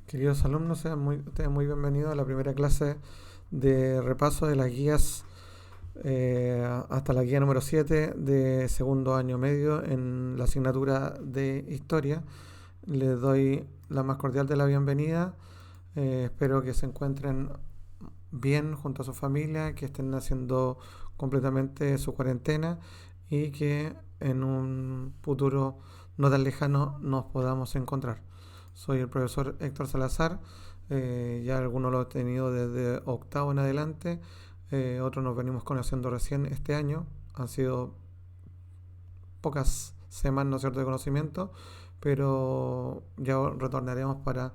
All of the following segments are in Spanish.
Queridos alumnos, sean ustedes muy bienvenidos a la primera clase de repaso de las guías hasta la guía número 7 de segundo año medio en la asignatura de Historia. Les doy la más cordial de la bienvenida. Espero que se encuentren bien junto a su familia, que estén haciendo completamente su cuarentena y que en un futuro no tan lejano nos podamos encontrar. Soy el profesor Héctor Salazar, ya algunos lo he tenido desde octavo en adelante, otros nos venimos conociendo recién este año, han sido pocas semanas, ¿no es cierto?, de conocimiento, pero ya retornaremos para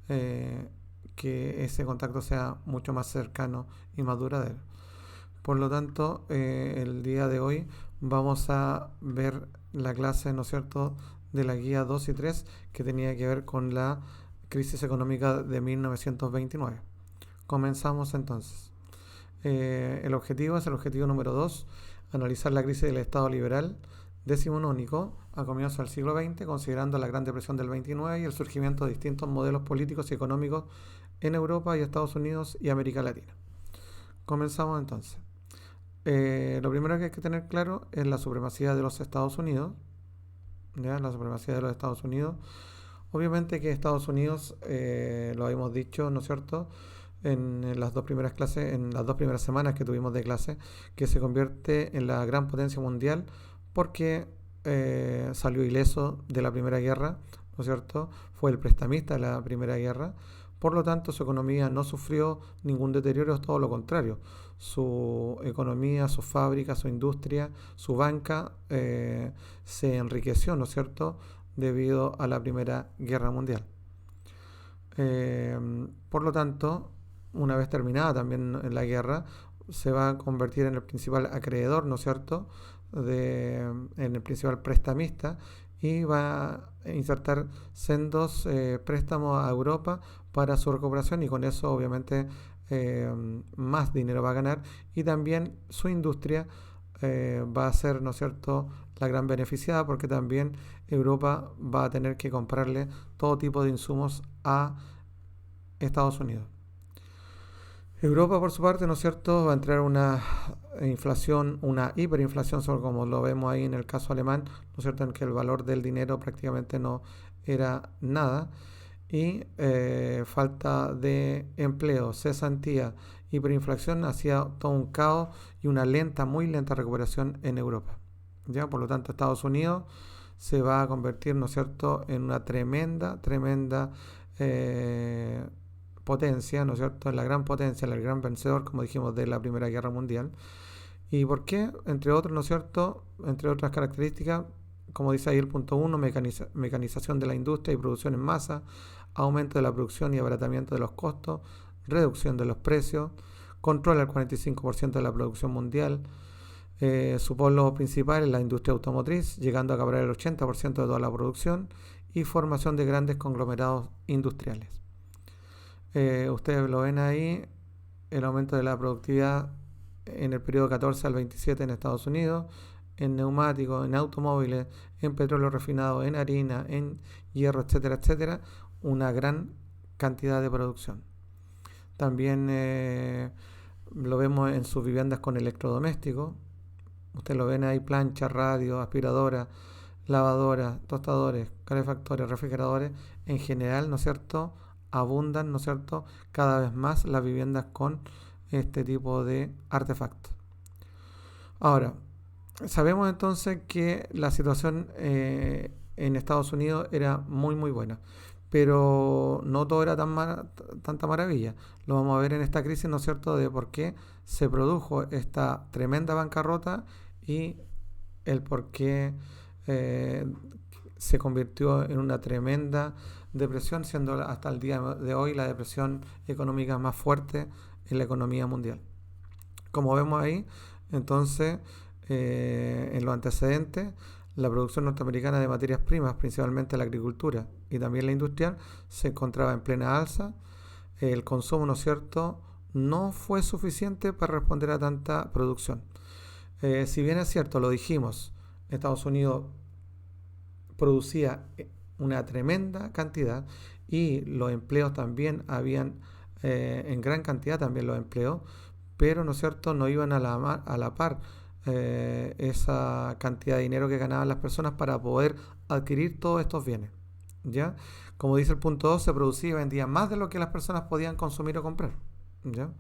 eh, que ese contacto sea mucho más cercano y más duradero. Por lo tanto, el día de hoy vamos a ver la clase, ¿no es cierto?, de la guía 2 y 3 que tenía que ver con la crisis económica de 1929. Comenzamos entonces. El objetivo es el objetivo número 2, analizar la crisis del Estado liberal decimonónico a comienzos del siglo XX, considerando la Gran Depresión del 29 y el surgimiento de distintos modelos políticos y económicos en Europa y Estados Unidos y América Latina. Comenzamos entonces. Lo primero que hay que tener claro es la supremacía de los Estados Unidos. ¿Ya? La supremacía de los Estados Unidos. Obviamente que Estados Unidos, lo habíamos dicho, ¿no es cierto?, en las dos primeras clases, en las dos primeras semanas que tuvimos de clase, que se convierte en la gran potencia mundial porque salió ileso de la Primera Guerra, ¿no es cierto? Fue el prestamista de la Primera Guerra. Por lo tanto, su economía no sufrió ningún deterioro, es todo lo contrario. Su economía, su fábrica, su industria, su banca se enriqueció, ¿no es cierto?, debido a la Primera Guerra Mundial. Por lo tanto, una vez terminada también la guerra, se va a convertir en el principal acreedor, ¿no es cierto?, en el principal prestamista y va a insertar sendos préstamos a Europa para su recuperación y con eso obviamente más dinero va a ganar y también su industria va a ser, ¿no es cierto?, la gran beneficiada porque también Europa va a tener que comprarle todo tipo de insumos a Estados Unidos. Europa, por su parte, ¿no es cierto?, va a entrar una inflación, una hiperinflación, sobre como lo vemos ahí en el caso alemán, ¿no es cierto?, en que el valor del dinero prácticamente no era nada, y falta de empleo, cesantía, hiperinflación, hacía todo un caos y una lenta, muy lenta recuperación en Europa. ¿Ya? Por lo tanto, Estados Unidos se va a convertir, ¿no es cierto?, en una tremenda eh, potencia, ¿no es cierto?, en la gran potencia, el gran vencedor, como dijimos, de la Primera Guerra Mundial. ¿Y por qué? Entre otros, ¿no es cierto?, entre otras características, como dice ahí el punto 1, mecanización de la industria y producción en masa, aumento de la producción y abaratamiento de los costos, reducción de los precios, controla el 45% de la producción mundial. Su polo principal es la industria automotriz, llegando a acaparar el 80% de toda la producción y formación de grandes conglomerados industriales. Ustedes lo ven ahí, el aumento de la productividad en el periodo 14 al 27 en Estados Unidos, en neumáticos, en automóviles, en petróleo refinado, en harina, en hierro, etcétera, etcétera, una gran cantidad de producción. También lo vemos en sus viviendas con electrodomésticos. Ustedes lo ven ahí, planchas, radio, aspiradoras, lavadoras, tostadores, calefactores, refrigeradores. En general, ¿no es cierto?, abundan, ¿no es cierto?, cada vez más las viviendas con este tipo de artefactos. Ahora, sabemos entonces que la situación en Estados Unidos era muy buena, pero no todo era tanta maravilla. Lo vamos a ver en esta crisis, ¿no es cierto?, de por qué se produjo esta tremenda bancarrota y el por qué eh, se convirtió en una tremenda depresión, siendo hasta el día de hoy la depresión económica más fuerte en la economía mundial. Como vemos ahí, entonces, en los antecedentes, la producción norteamericana de materias primas, principalmente la agricultura y también la industrial, se encontraba en plena alza. El consumo, ¿no es cierto?, no fue suficiente para responder a tanta producción. Si bien es cierto, lo dijimos, Estados Unidos producía una tremenda cantidad y los empleos también habían, en gran cantidad también los empleos, pero, ¿no es cierto?, no iban a la par esa cantidad de dinero que ganaban las personas para poder adquirir todos estos bienes, ¿ya? Como dice el punto 2, se producía y vendía más de lo que las personas podían consumir o comprar, ¿ya?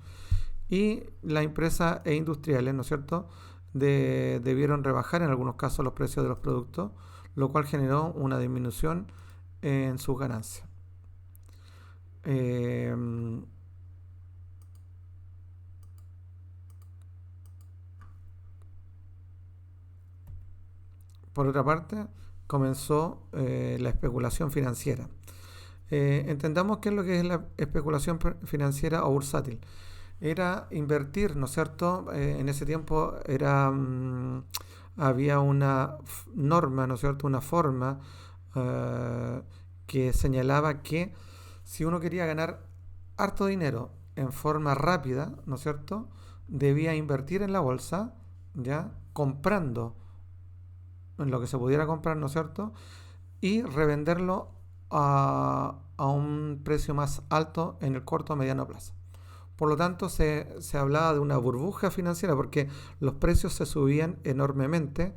Y las empresas e industriales, ¿no es cierto?, debieron rebajar en algunos casos los precios de los productos, lo cual generó una disminución en sus ganancias. Eh, por otra parte, comenzó la especulación financiera. Entendamos qué es lo que es la especulación financiera o bursátil. Era invertir, ¿no es cierto? En ese tiempo había una norma, ¿no es cierto? Una forma eh, que señalaba que si uno quería ganar harto dinero en forma rápida, ¿no es cierto?, debía invertir en la bolsa, ¿ya?, comprando en lo que se pudiera comprar, ¿no es cierto?, y revenderlo a un precio más alto en el corto o mediano plazo. Por lo tanto, se hablaba de una burbuja financiera porque los precios se subían enormemente,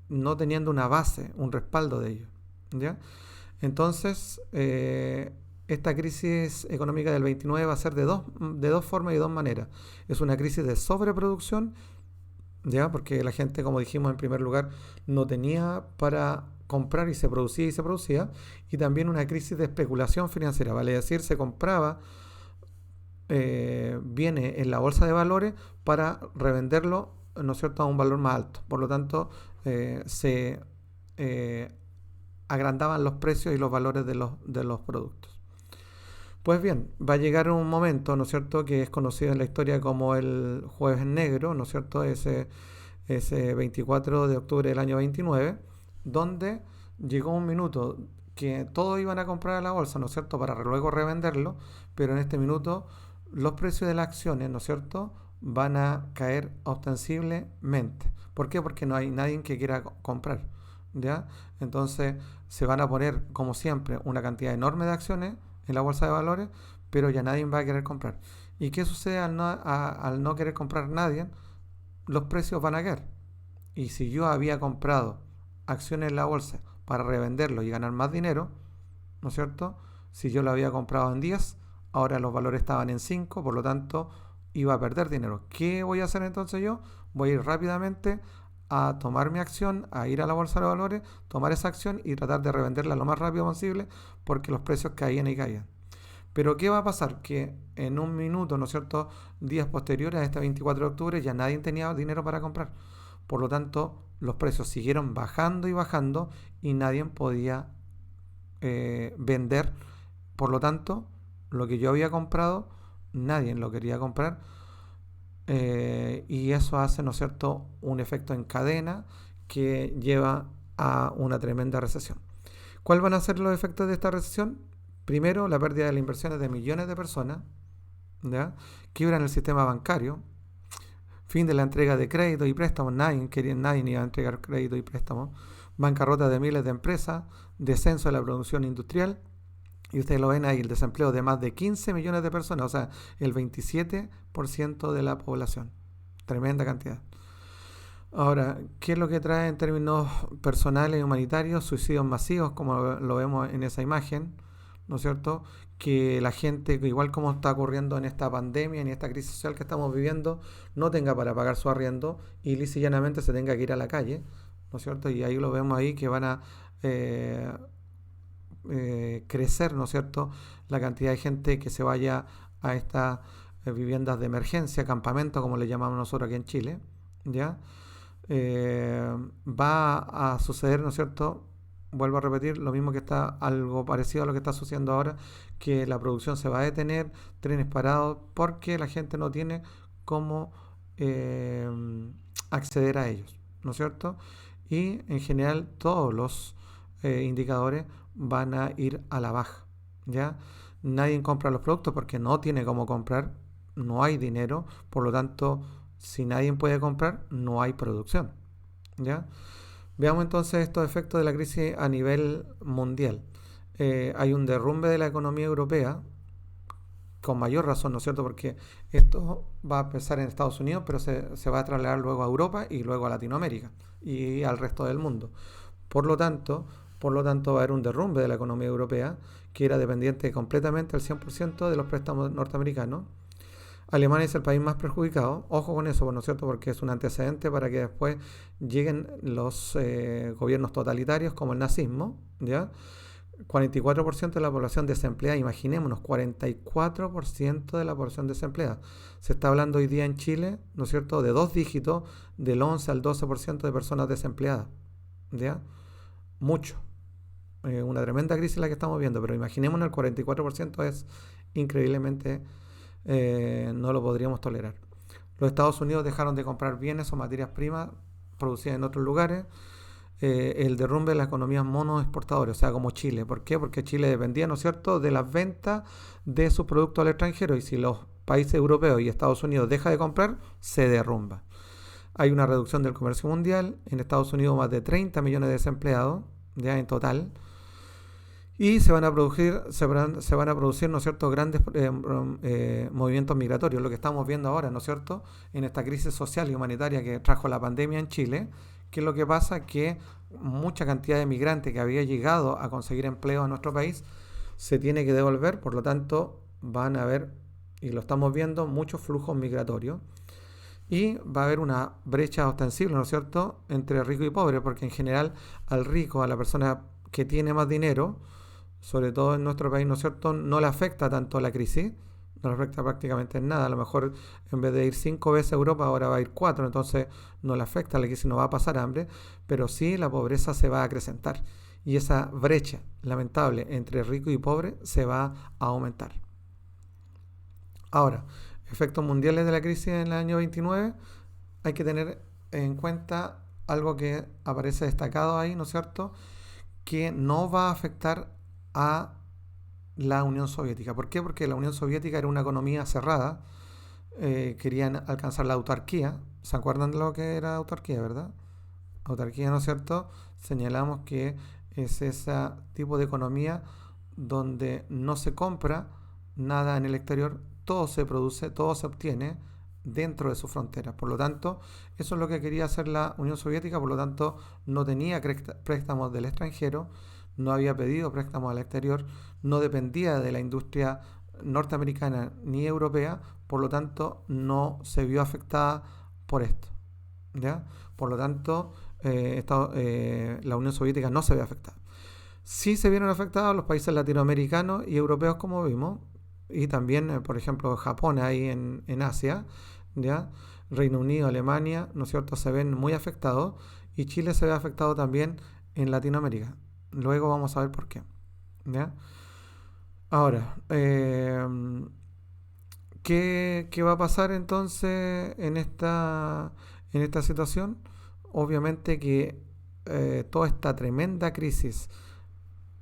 no teniendo una base, un respaldo de ello, ¿ya? Entonces, esta crisis económica del 29 va a ser de dos formas y dos maneras. Es una crisis de sobreproducción, ¿ya? Porque la gente, como dijimos en primer lugar, no tenía para comprar y se producía y se producía. Y también una crisis de especulación financiera, vale decir, se compraba bienes en la bolsa de valores para revenderlo, ¿no es cierto?, a un valor más alto. Por lo tanto, se eh, agrandaban los precios y los valores de los productos. Pues bien, va a llegar un momento, ¿no es cierto?, que es conocido en la historia como el Jueves Negro, ¿no es cierto?, ese 24 de octubre del año 29, donde llegó un minuto que todos iban a comprar a la bolsa, ¿no es cierto?, para luego revenderlo, pero en este minuto los precios de las acciones, ¿no es cierto?, van a caer ostensiblemente. ¿Por qué? Porque no hay nadie que quiera comprar, ¿ya? Entonces se van a poner, como siempre, una cantidad enorme de acciones en la bolsa de valores, pero ya nadie va a querer comprar. ¿Y qué sucede al no querer comprar nadie? Los precios van a caer. Y si yo había comprado acciones en la bolsa para revenderlo y ganar más dinero, ¿no es cierto?, si yo lo había comprado en 10, ahora los valores estaban en 5, por lo tanto iba a perder dinero. ¿Qué voy a hacer entonces yo? Voy a ir rápidamente a tomar mi acción, a ir a la bolsa de valores, tomar esa acción y tratar de revenderla lo más rápido posible porque los precios caían y caían. Pero ¿qué va a pasar? Que en un minuto, ¿no es cierto?, días posteriores a este 24 de octubre ya nadie tenía dinero para comprar. Por lo tanto, los precios siguieron bajando y bajando y nadie podía vender. Por lo tanto, lo que yo había comprado, nadie lo quería comprar. Y eso hace, ¿no es cierto?, un efecto en cadena que lleva a una tremenda recesión. ¿Cuáles van a ser los efectos de esta recesión? Primero, la pérdida de las inversiones de millones de personas, ¿ya?, quiebra en el sistema bancario, fin de la entrega de crédito y préstamos, nadie iba a entregar crédito y préstamos, bancarrota de miles de empresas, descenso de la producción industrial, y ustedes lo ven ahí, el desempleo de más de 15 millones de personas, o sea, el 27% de la población. Tremenda cantidad. Ahora, ¿qué es lo que trae en términos personales y humanitarios? Suicidios masivos, como lo vemos en esa imagen, ¿no es cierto? Que la gente, igual como está ocurriendo en esta pandemia, en esta crisis social que estamos viviendo, no tenga para pagar su arriendo y lisa y llanamente se tenga que ir a la calle, ¿no es cierto? Y ahí lo vemos ahí que van a crecer, ¿no es cierto?, la cantidad de gente que se vaya a estas viviendas de emergencia, campamentos, como le llamamos nosotros aquí en Chile, ¿ya? Va a suceder, ¿no es cierto?, vuelvo a repetir, lo mismo que está, algo parecido a lo que está sucediendo ahora, que la producción se va a detener, trenes parados, porque la gente no tiene cómo acceder a ellos, ¿no es cierto? Y en general todos los indicadores van a ir a la baja, ¿ya? Nadie compra los productos porque no tiene cómo comprar, no hay dinero, por lo tanto, si nadie puede comprar, no hay producción, ¿ya? Veamos entonces estos efectos de la crisis a nivel mundial. hay un derrumbe de la economía europea, con mayor razón, ¿no es cierto? Porque esto va a empezar en Estados Unidos, pero se va a trasladar luego a Europa y luego a Latinoamérica y al resto del mundo. Por lo tanto, por lo tanto va a haber un derrumbe de la economía europea, que era dependiente completamente al 100% de los préstamos norteamericanos. Alemania es el país más perjudicado, ojo con eso, ¿no es cierto? Porque es un antecedente para que después lleguen los gobiernos totalitarios como el nazismo, ¿ya? 44% de la población desempleada, imaginémonos, 44% de la población desempleada. Se está hablando hoy día en Chile, ¿no es cierto?, de dos dígitos, del 11 al 12% de personas desempleadas, ¿ya? Mucho. Una tremenda crisis la que estamos viendo, pero imaginémonos, el 44% es increíblemente, no lo podríamos tolerar. Los Estados Unidos dejaron de comprar bienes o materias primas producidas en otros lugares. El derrumbe de las economías monoexportadoras, o sea, como Chile. ¿Por qué? Porque Chile dependía, ¿no es cierto?, de las ventas de sus productos al extranjero, y si los países europeos y Estados Unidos dejan de comprar, se derrumba. Hay una reducción del comercio mundial. En Estados Unidos más de 30 millones de desempleados ya en total. Y se van a producir, ¿no es cierto?, grandes movimientos migratorios, lo que estamos viendo ahora, ¿no es cierto?, en esta crisis social y humanitaria que trajo la pandemia en Chile. ¿Qué es lo que pasa? Que mucha cantidad de migrantes que había llegado a conseguir empleo en nuestro país se tiene que devolver, por lo tanto van a haber, y lo estamos viendo, muchos flujos migratorios. Y va a haber una brecha ostensible, ¿no es cierto?, entre rico y pobre, porque en general al rico, a la persona que tiene más dinero, sobre todo en nuestro país, ¿no es cierto?, no le afecta tanto la crisis, no le afecta prácticamente en nada. A lo mejor en vez de ir 5 veces a Europa, ahora va a ir 4, entonces no le afecta la crisis, no va a pasar hambre, pero sí la pobreza se va a acrecentar. Y esa brecha lamentable entre rico y pobre se va a aumentar. Ahora, efectos mundiales de la crisis en el año 29, hay que tener en cuenta algo que aparece destacado ahí, ¿no es cierto?, que no va a afectar a la Unión Soviética. ¿Por qué? Porque la Unión Soviética era una economía cerrada, querían alcanzar la autarquía. ¿Se acuerdan de lo que era autarquía, verdad? Autarquía, ¿no es cierto? Señalamos que es ese tipo de economía donde no se compra nada en el exterior, todo se produce, todo se obtiene dentro de sus fronteras. Por lo tanto, eso es lo que quería hacer la Unión Soviética, por lo tanto, no tenía préstamos del extranjero, no había pedido préstamos al exterior, no dependía de la industria norteamericana ni europea, por lo tanto, no se vio afectada por esto, ¿ya? Por lo tanto, la Unión Soviética no se ve afectada. Sí se vieron afectados los países latinoamericanos y europeos, como vimos, y también, por ejemplo, Japón ahí en Asia, ¿ya? Reino Unido, Alemania, ¿no es cierto?, se ven muy afectados, y Chile se ve afectado también en Latinoamérica. Luego vamos a ver por qué, ¿ya? Ahora, ¿qué va a pasar entonces en esta situación? Obviamente que toda esta tremenda crisis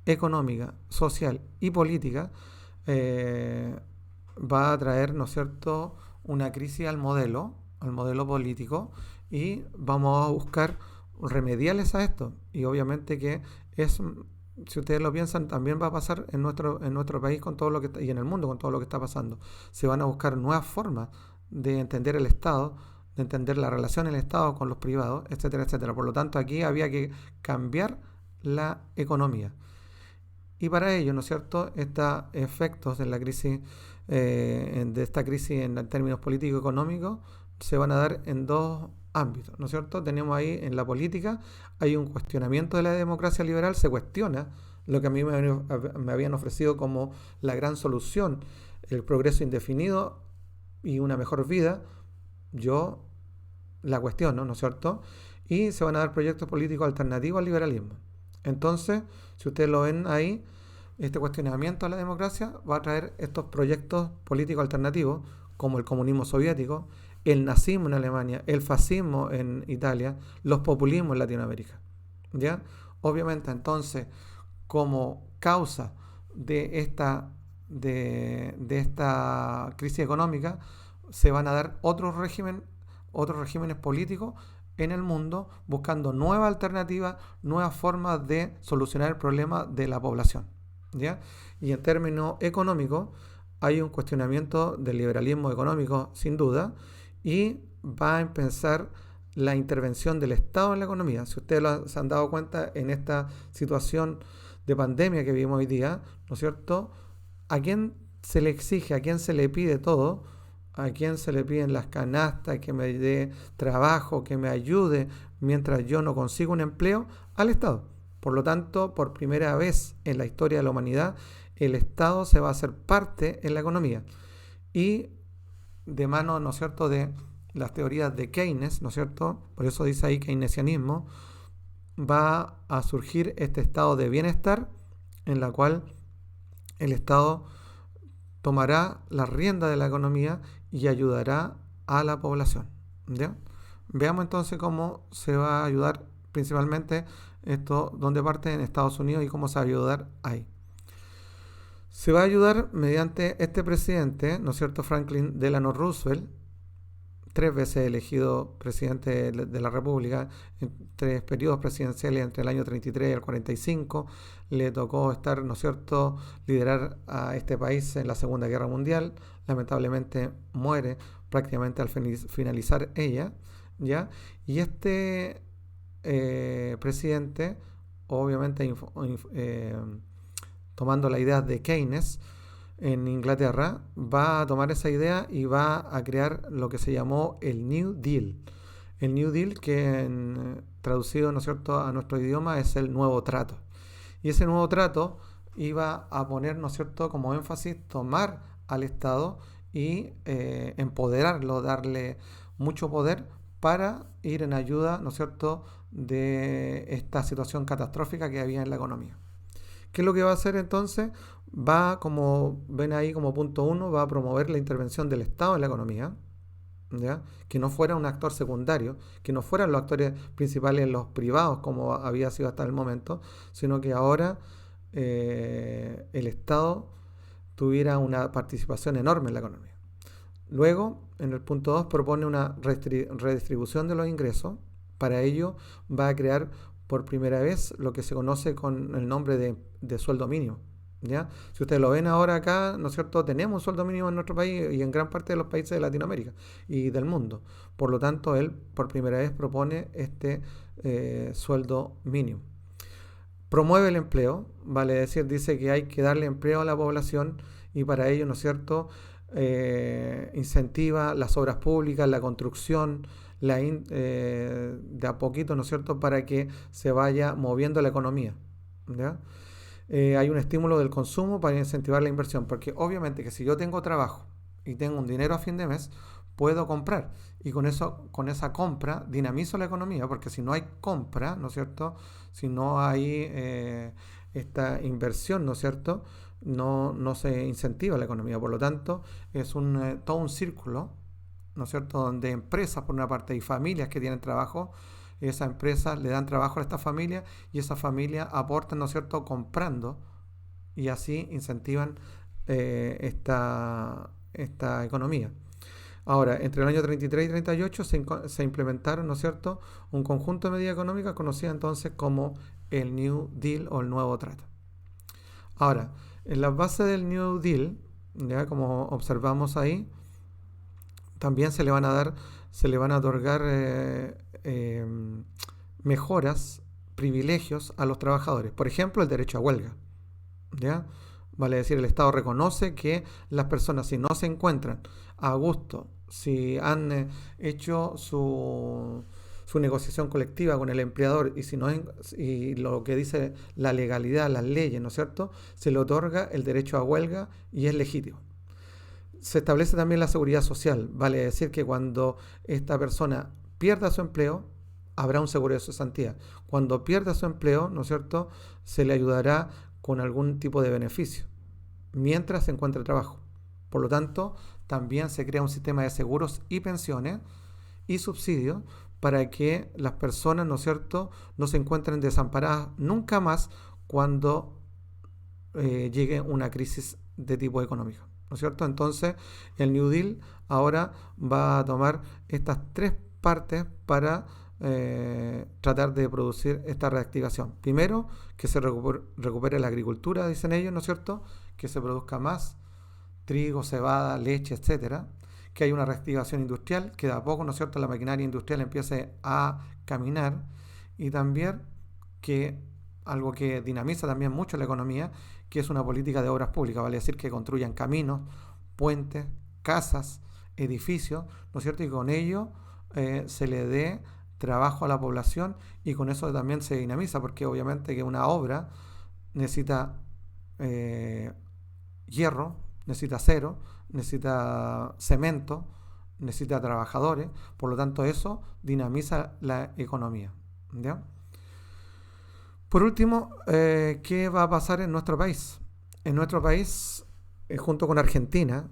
económica, social y política va a traer, ¿no es cierto?, una crisis al modelo político, y vamos a buscar remediales a esto. Y obviamente que es, si ustedes lo piensan, también va a pasar en nuestro país con todo lo que y en el mundo con todo lo que está pasando. Se van a buscar nuevas formas de entender el Estado, de entender la relación del Estado con los privados, etcétera, etcétera. Por lo tanto, aquí había que cambiar la economía. Y para ello, ¿no es cierto?, estos efectos de la crisis, de esta crisis en términos político-económicos, se van a dar en dos ámbitos, ¿no es cierto? Tenemos ahí en la política, hay un cuestionamiento de la democracia liberal, se cuestiona lo que a mí me habían ofrecido como la gran solución, el progreso indefinido y una mejor vida. Yo la cuestiono, ¿no es cierto? Y se van a dar proyectos políticos alternativos al liberalismo. Entonces, si ustedes lo ven ahí, este cuestionamiento a la democracia va a traer estos proyectos políticos alternativos, como el comunismo soviético, el nazismo en Alemania, el fascismo en Italia, los populismos en Latinoamérica, ¿ya? Obviamente, entonces, como causa de esta crisis económica, se van a dar otros regímenes políticos en el mundo, buscando nuevas alternativas, nuevas formas de solucionar el problema de la población, ¿ya? Y en términos económicos, hay un cuestionamiento del liberalismo económico, sin duda, y va a empezar la intervención del Estado en la economía. Si ustedes se han dado cuenta en esta situación de pandemia que vivimos hoy día, ¿no es cierto? ¿A quién se le exige, a quién se le pide todo? ¿A quién se le piden las canastas, que me dé trabajo, que me ayude mientras yo no consigo un empleo? Al Estado. Por lo tanto, por primera vez en la historia de la humanidad, el Estado se va a hacer parte en la economía. Y de mano, ¿no es cierto?, de las teorías de Keynes, ¿no es cierto?, por eso dice ahí keynesianismo, va a surgir este estado de bienestar en la cual el Estado tomará la rienda de la economía y ayudará a la población. ¿Ya? Veamos entonces cómo se va a ayudar principalmente esto, donde parte en Estados Unidos y cómo se va a ayudar ahí. Se va a ayudar mediante este presidente, ¿no es cierto?, Franklin Delano Roosevelt, 3 veces elegido presidente de la República, en 3 periodos presidenciales entre el año 33 y el 45. Le tocó estar, ¿no es cierto?, liderar a este país en la Segunda Guerra Mundial. Lamentablemente muere prácticamente al finalizar ella, ¿ya? Y este presidente, obviamente tomando la idea de Keynes, en Inglaterra, va a tomar esa idea y va a crear lo que se llamó el New Deal. El New Deal, que traducido, ¿no es cierto?, a nuestro idioma, es el nuevo trato. Y ese nuevo trato iba a poner, ¿no es cierto?, como énfasis tomar al Estado y empoderarlo, darle mucho poder para ir en ayuda, ¿no es cierto?, de esta situación catastrófica que había en la economía. ¿Qué es lo que va a hacer entonces? Va, como ven ahí como punto 1, va a promover la intervención del Estado en la economía, ¿ya? Que no fuera un actor secundario, que no fueran los actores principales los privados como había sido hasta el momento, sino que ahora el Estado tuviera una participación enorme en la economía. Luego, en el punto 2, propone una redistribución de los ingresos. Para ello va a crear por primera vez lo que se conoce con el nombre de sueldo mínimo. ¿Ya? Si ustedes lo ven ahora acá, ¿no es cierto?, tenemos un sueldo mínimo en nuestro país y en gran parte de los países de Latinoamérica y del mundo. Por lo tanto, él por primera vez propone este sueldo mínimo. Promueve el empleo, vale decir, dice que hay que darle empleo a la población y para ello, ¿no es cierto?, incentiva las obras públicas, la construcción, de a poquito, ¿no es cierto?, para que se vaya moviendo la economía. ¿Ya? Hay un estímulo del consumo para incentivar la inversión, porque obviamente que si yo tengo trabajo y tengo un dinero a fin de mes, puedo comprar y con esa compra dinamizo la economía, porque si no hay compra, ¿no es cierto?, si no hay esta inversión, ¿no es cierto?, no se incentiva la economía. Por lo tanto, es todo un círculo, ¿no es cierto?, donde empresas por una parte y familias que tienen trabajo, esas empresas le dan trabajo a estas familias y esas familias aportan, ¿no es cierto?, comprando y así incentivan esta economía. Ahora, entre el año 33 y 38 se implementaron, ¿no es cierto?, un conjunto de medidas económicas conocidas entonces como el New Deal o el Nuevo Trato. Ahora, en las bases del New Deal, ya como observamos ahí, también se le van a otorgar mejoras, privilegios a los trabajadores. Por ejemplo, el derecho a huelga. ¿Ya? Vale decir, el Estado reconoce que las personas, si no se encuentran a gusto, si han hecho su negociación colectiva con el empleador y si no y lo que dice la legalidad, las leyes, ¿no es cierto?, se le otorga el derecho a huelga y es legítimo. Se establece también la seguridad social, vale decir que cuando esta persona pierda su empleo, habrá un seguro de cesantía. Cuando pierda su empleo, ¿no es cierto?, se le ayudará con algún tipo de beneficio, mientras se encuentre trabajo. Por lo tanto, también se crea un sistema de seguros y pensiones y subsidios para que las personas, ¿no es cierto?, no se encuentren desamparadas nunca más cuando llegue una crisis de tipo económico. ¿No es cierto? Entonces, el New Deal ahora va a tomar estas 3 partes para tratar de producir esta reactivación. Primero, que se recupere la agricultura, dicen ellos, ¿no es cierto? Que se produzca más trigo, cebada, leche, etcétera. Que haya una reactivación industrial, que de a poco, ¿no es cierto?, la maquinaria industrial empiece a caminar, y también que algo que dinamiza también mucho la economía, que es una política de obras públicas, vale decir que construyan caminos, puentes, casas, edificios, ¿no es cierto? Y con ello se le dé trabajo a la población, y con eso también se dinamiza, porque obviamente que una obra necesita hierro, necesita acero, necesita cemento, necesita trabajadores, por lo tanto eso dinamiza la economía, ¿ya? Por último, ¿qué va a pasar en nuestro país? En nuestro país, junto con Argentina,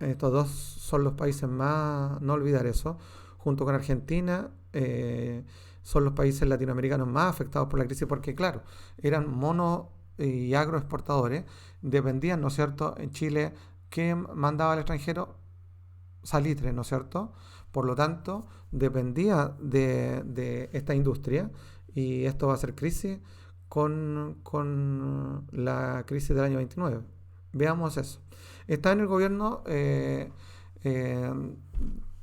estos dos son los países más, no olvidar eso, junto con Argentina, son los países latinoamericanos más afectados por la crisis, porque claro, eran mono y agroexportadores, dependían, ¿no es cierto?, en Chile, ¿qué mandaba al extranjero? Salitre, ¿no es cierto? Por lo tanto, dependía de esta industria, y esto va a ser crisis con la crisis del año 29. Veamos eso. Está en el gobierno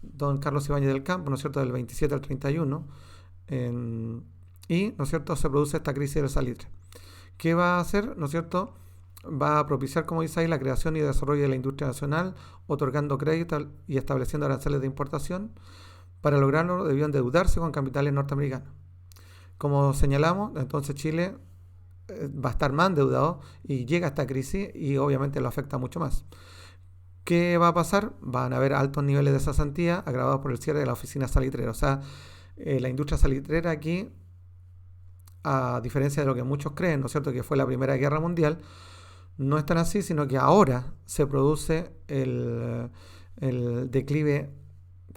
don Carlos Ibáñez del Campo, ¿no es cierto?, del 27 al 31, y, ¿no es cierto?, se produce esta crisis del salitre. ¿Qué va a hacer? ¿No es cierto? Va a propiciar, como dice ahí, la creación y desarrollo de la industria nacional, otorgando créditos y estableciendo aranceles de importación. Para lograrlo debían endeudarse con capitales norteamericanos. Como señalamos, entonces Chile va a estar más endeudado y llega a esta crisis, y obviamente lo afecta mucho más. ¿Qué va a pasar? Van a haber altos niveles de cesantía agravados por el cierre de la oficina salitrera. O sea, la industria salitrera aquí, a diferencia de lo que muchos creen, ¿no es cierto?, que fue la Primera Guerra Mundial, no es tan así, sino que ahora se produce el declive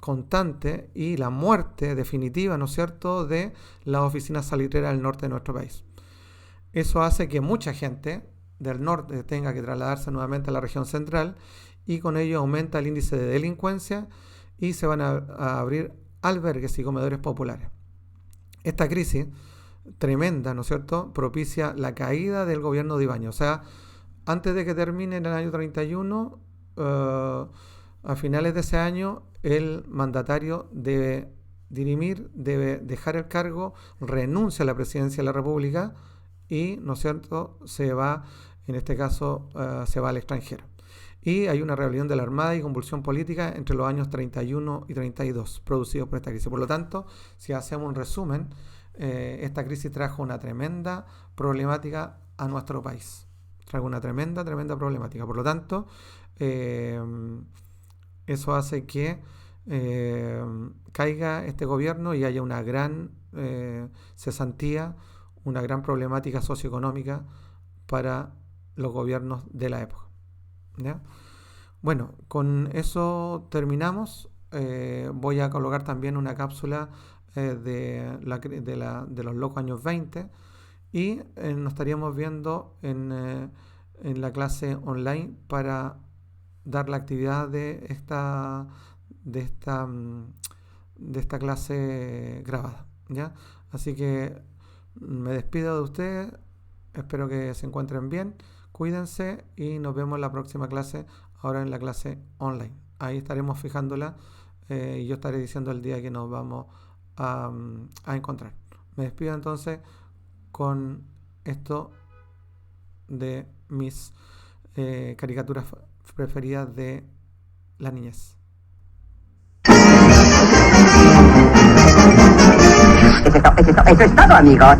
constante y la muerte definitiva, ¿no es cierto?, de las oficinas salitreras del norte de nuestro país. Eso hace que mucha gente del norte tenga que trasladarse nuevamente a la región central, y con ello aumenta el índice de delincuencia y se van a abrir albergues y comedores populares. Esta crisis tremenda, ¿no es cierto?, propicia la caída del gobierno de Ibáñez. O sea, antes de que termine en el año 31, a finales de ese año, el mandatario debe dirimir, debe dejar el cargo, renuncia a la presidencia de la República y, ¿no es cierto?, se va, en este caso, se va al extranjero. Y hay una rebelión de la Armada y convulsión política entre los años 31 y 32, producidos por esta crisis. Por lo tanto, si hacemos un resumen, esta crisis trajo una tremenda problemática a nuestro país. Trajo una tremenda problemática. Por lo tanto, eso hace que caiga este gobierno y haya una gran cesantía, una gran problemática socioeconómica para los gobiernos de la época, ¿ya? Bueno, con eso terminamos. Voy a colocar también una cápsula de los locos años 20, y nos estaríamos viendo en la clase online para dar la actividad de esta clase grabada, ¿ya? Así que me despido de ustedes, espero que se encuentren bien, cuídense y nos vemos en la próxima clase, ahora en la clase online. Ahí estaremos fijándola y yo estaré diciendo el día que nos vamos a encontrar. Me despido entonces con esto de mis caricaturas preferidas de la niñez. Eso es todo, amigos.